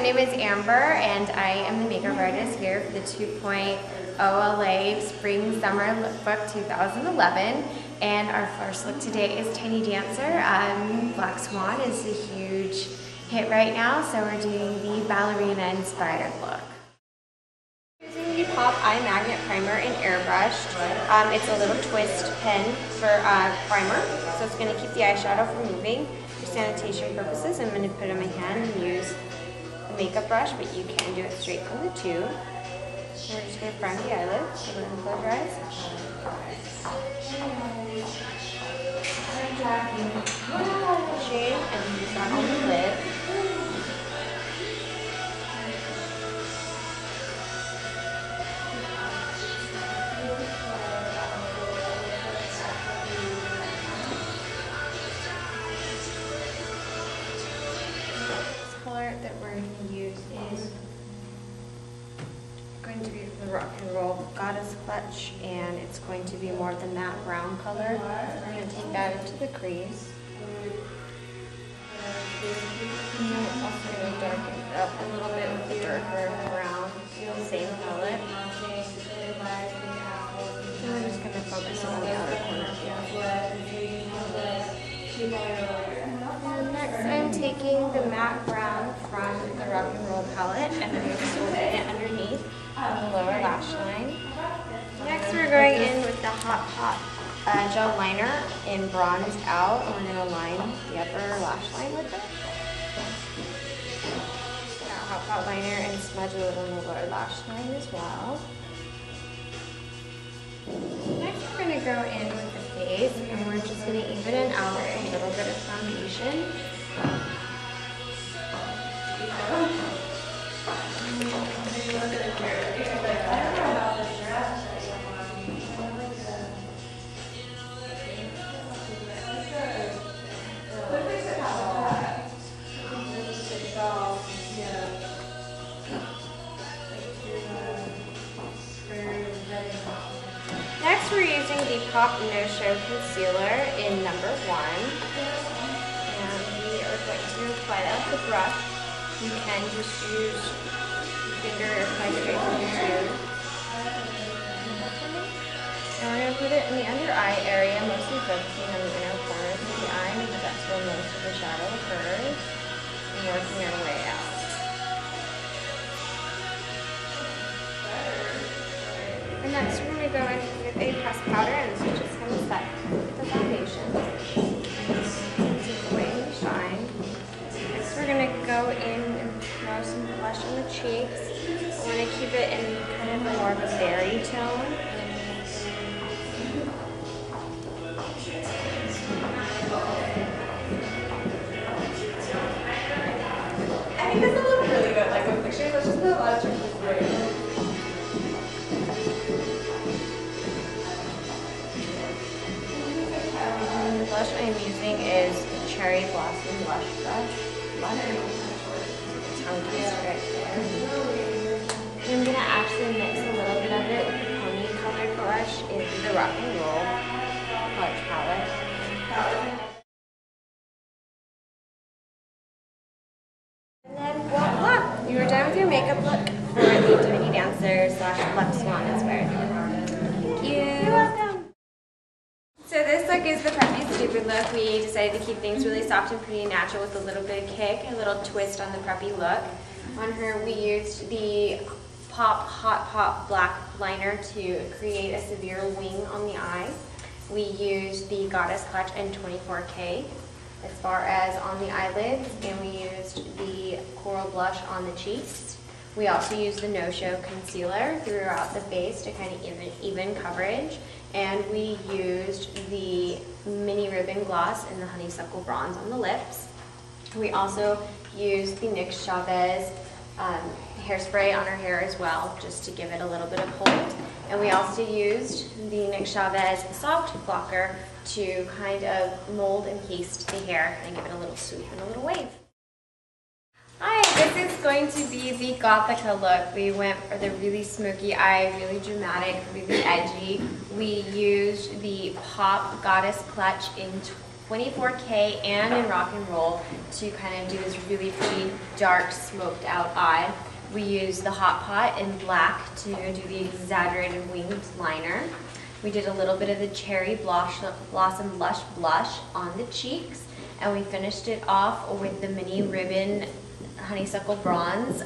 my name is Amber and I am the makeup artist here for the 2.0 LA Spring Summer Lookbook 2011. And our first look today is Tiny Dancer. Black Swan is a huge hit right now, so we're doing the ballerina inspired look. Using the Pop Eye Magnet Primer in Airbrushed. It's a little twist pen for primer, so it's going to keep the eyeshadow from moving. For sanitation purposes, I'm going to put it in my hand and use the makeup brush, but you can do it straight from the tube. So we're just going to prime the eyelid, so go ahead and close your eyes. Shade and use that on the lid. That we're going to use is going to be the Rock and Roll Goddess Clutch, and it's going to be more of the matte brown color. We're going to take that into the crease. And then it's also going to darken it up a little bit with the darker brown, same palette. And we're just going to focus on the outer corner here. And next I'm taking the matte brown from the Rock and Roll palette and I'm just putting it underneath the lower lash line. Next we're going in with the Hot gel liner in Bronzed Out, and we're going to line the upper lash line with it. That Hot liner and smudge a little in the lower lash line as well. Next we're going to go in with the face, and we're just going to even it out with a little bit of foundation. Next we're using the Pop No Show Concealer in number 1. And we are going to apply that with the brush. You can just use your finger or apply straight from the tube. And we're going to put it in the under eye area, mostly focusing on the inner corners of the eye because that's where most of the shadow occurs, and working our way out. And next we're going to go in with a pressed powder, and this is just going to set the foundation. Take away any shine. Next we're going to go in and throw some blush on the cheeks. I want to keep it in kind of more of a berry tone. I think this will look really good, like with pictures, there's just a lot of tricky ways. The blush I'm using is the Cherry Blossom Blush Brush. Tongue twister right there. And I'm going to actually mix a little bit of it with the pony colored blush in the Rock and Roll Clutch palette. And then voila! You are done with your makeup look for the Tiny Dancer / Black Swan inspired look. Thank you! You're welcome! So this look is the preppy stupid look. We decided to keep things really soft and pretty natural with a little bit of kick, a little twist on the preppy look. On her we used the Hot Pop black liner to create a severe wing on the eye. We used the Goddess Clutch in 24K as far as on the eyelids, and we used the coral blush on the cheeks. We also used the No Show Concealer throughout the face to kind of even coverage. And we used the Mini Ribbon Gloss and the Honeysuckle Bronze on the lips. We also used the NYX Chavez hairspray on her hair as well, just to give it a little bit of hold. And we also used the NYX Chavez Soft Blocker to kind of mold and paste the hair and give it a little swoop and a little wave. Hi, this is going to be the Gothica look. We went for the really smoky eye, really dramatic, really edgy. We used the Pop Goddess Clutch in 24K and in rock and roll to kind of do this really pretty dark smoked out eye. We used the Hot Pot in black to do the exaggerated winged liner. We did a little bit of the Cherry Blossom Blush on the cheeks, and we finished it off with the Mini Ribbon Honeysuckle Bronze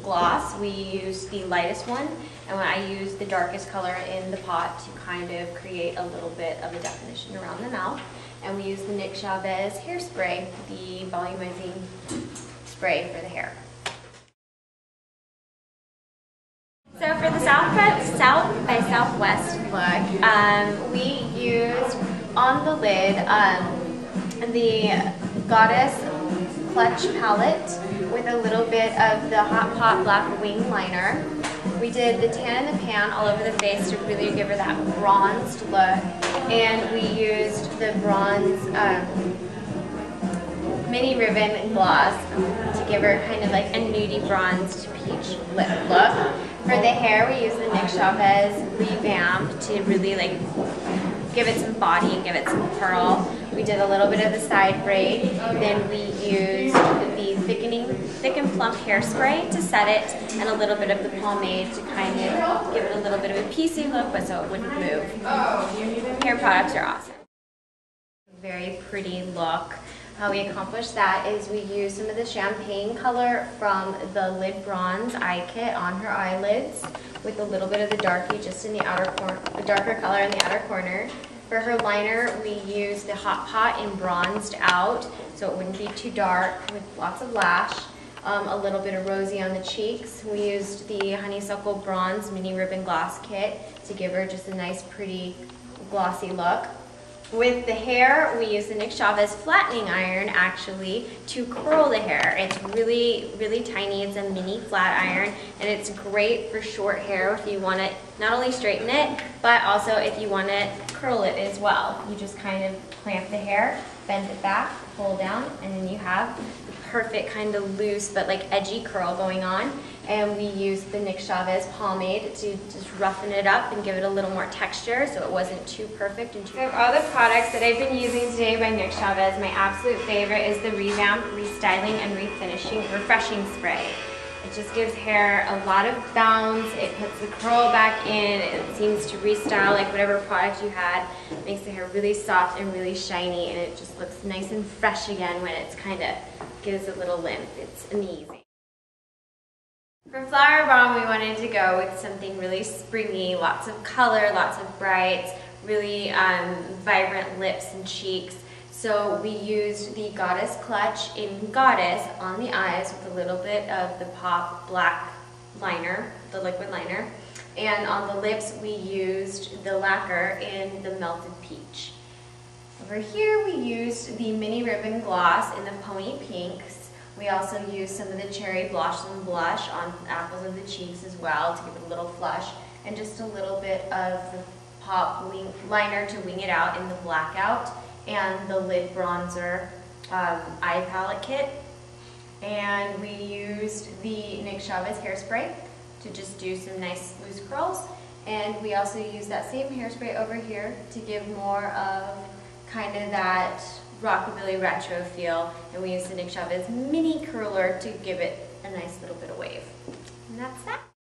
gloss. We used the lightest one, and when I used the darkest color in the pot to kind of create a little bit of a definition around the mouth. And we used the NYX Chavez hairspray, the volumizing spray for the hair. So for the South by Southwest look, we used on the lid the Goddess Clutch palette with a little bit of the Hot Pot Black Wing Liner. We did the Tan in the Pan all over the face to really give her that bronzed look, and we used the bronze Mini Ribbon gloss to give her kind of like a nudie bronzed peach lip look. For the hair, we used the NYX Chavez Revamp to really like give it some body and give it some curl. We did a little bit of the side braid, then we used the Thick and Plump hairspray to set it, and a little bit of the pomade to kind of give it a little bit of a piecey look, but so it wouldn't move. Hair products are awesome. Very pretty look. How we accomplished that is we used some of the champagne color from the Lid Bronze eye kit on her eyelids with a little bit of the darkie just in the outer corner, the darker color in the outer corner. For her liner, we used the Hot Pot in bronzed out so it wouldn't be too dark with lots of lash. A little bit of rosy on the cheeks. We used the Honeysuckle Bronze Mini Ribbon Gloss Kit to give her just a nice, pretty, glossy look. With the hair, we used the NYX Chavez flattening iron actually to curl the hair. It's really, really tiny. It's a mini flat iron, and it's great for short hair if you want to not only straighten it, but also if you want to curl it as well. You just kind of clamp the hair, bend it back, pull down, and then you have the perfect kind of loose but like edgy curl going on. And we used the NYX Chavez pomade to just roughen it up and give it a little more texture so it wasn't too perfect. And of all the products that I've been using today by NYX Chavez, my absolute favorite is the Revamp Restyling and Refreshing Spray. It just gives hair a lot of bounce, it puts the curl back in, it seems to restyle like whatever product you had. It makes the hair really soft and really shiny, and it just looks nice and fresh again when it's kind of gives a little limp. It's amazing. For Flower Bomb, we wanted to go with something really springy, lots of color, lots of brights, really vibrant lips and cheeks. So we used the Goddess Clutch in Goddess on the eyes with a little bit of the Pop Black liner, the liquid liner. And on the lips, we used the lacquer in the Melted Peach. Over here, we used the Mini Ribbon Gloss in the Pony Pinks. We also used some of the Cherry Blossom Blush on the apples of the cheeks as well to give it a little flush, and just a little bit of the Pop liner to wing it out in the Blackout, and the Lid Bronzer eye palette kit. And we used the NYX Chavez hairspray to just do some nice loose curls. And we also used that same hairspray over here to give more of kind of that rockabilly retro feel, and we used the NYX Chavez mini curler to give it a nice little bit of wave. And that's that.